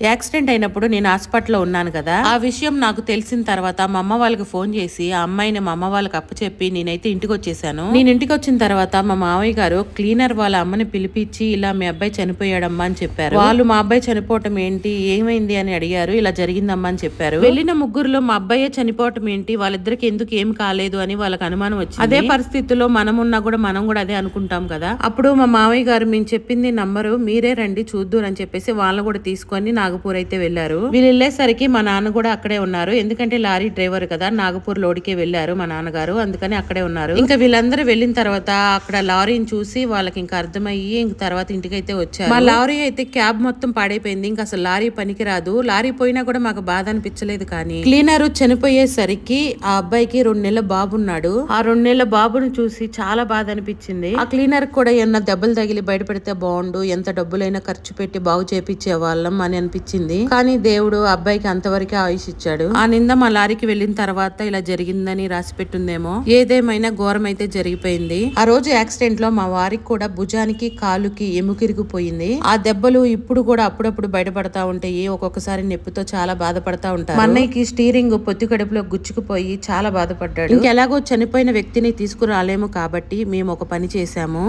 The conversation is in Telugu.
యాక్సిడెంట్ అయినప్పుడు నేను హాస్పిటల్లో ఉన్నాను కదా, ఆ విషయం నాకు తెలిసిన తర్వాత మా అమ్మ వాళ్ళకి ఫోన్ చేసి ఆ అమ్మాయిని మా అమ్మ వాళ్ళకి అప్పచెప్పి నేనైతే ఇంటికి వచ్చేసాను. నేను ఇంటికి వచ్చిన తర్వాత మా మావయ్య గారు క్లీనర్ వాళ్ళ అమ్మని పిలిపించి ఇలా మీ అబ్బాయి చనిపోయాడమ్మా అని చెప్పారు. వాళ్ళు మా అబ్బాయి చనిపోవటం ఏంటి, ఏమైంది అని అడిగారు. ఇలా జరిగిందమ్మా అని చెప్పారు. వెళ్ళిన ముగ్గురులో మా అబ్బాయే చనిపోవటం ఏంటి, వాళ్ళిద్దరికి ఎందుకు ఏం కాలేదు అని వాళ్ళకి అనుమానం వచ్చింది. అదే పరిస్థితుల్లో మనం ఉన్నా కూడా మనం కూడా అదే అనుకుంటాం కదా. అప్పుడు మా మావయ్య గారు మేము చెప్పింది నంబరు, మీరే రండి చూద్దురు అని చెప్పేసి వాళ్ళని కూడా తీసుకొని నాగపూర్ అయితే వెళ్లారు. వీళ్ళు వెళ్ళేసరికి మా నాన్న కూడా అక్కడే ఉన్నారు. ఎందుకంటే లారీ డ్రైవర్ కదా, నాగపూర్ లోడికే వెళ్లారు మా నాన్నగారు, అందుకని అక్కడే ఉన్నారు. ఇంకా వీళ్ళందరూ వెళ్ళిన తర్వాత అక్కడ లారీని చూసి వాళ్ళకి ఇంకా అర్థమయ్యి ఇంక తర్వాత ఇంటికైతే వచ్చారు. మా లారీ అయితే క్యాబ్ మొత్తం పాడైపోయింది. ఇంకా అసలు లారీ పనికి రాదు. లారీ పోయినా కూడా మాకు బాధ అనిపించలేదు. కానీ క్లీనర్ చనిపోయేసరికి ఆ అబ్బాయికి 2 నెలల బాబు ఉన్నాడు. ఆ 2 నెలల బాబును చూసి చాలా బాధ అనిపించింది. ఆ క్లీనర్ కూడా ఏమన్నా దెబ్బలు తగిలి బయటపడితే బాగుండు, ఎంత డబ్బులైనా ఖర్చు పెట్టి బాగు చేపించే వాళ్ళం అని అనిపించింది. కానీ దేవుడు అబ్బాయికి అంతవరకే ఆయుష్ ఇచ్చాడు. ఆ నింద మా లారీకి వెళ్ళిన తర్వాత ఇలా జరిగిందని రాసి పెట్టుందేమో. ఏదేమైనా ఘోరం అయితే జరిగిపోయింది. ఆ రోజు యాక్సిడెంట్ లో మా వారికి కూడా భుజానికి కాలుకి ఎముకిరిగిపోయింది. ఆ దెబ్బలు ఇప్పుడు కూడా అప్పుడప్పుడు బయటపడతా ఉంటాయి. ఒక్కొక్కసారి నొప్పితో చాలా బాధపడతా ఉంటారు. మా అన్నయ్యకి స్టీరింగ్ పొత్తి కడుపులో గుచ్చుకుపోయి చాలా బాధపడ్డాడు. ఇంకెలాగో చనిపోయిన వ్యక్తిని తీసుకురాలేము కాబట్టి మేము ఒక పని చేశాము.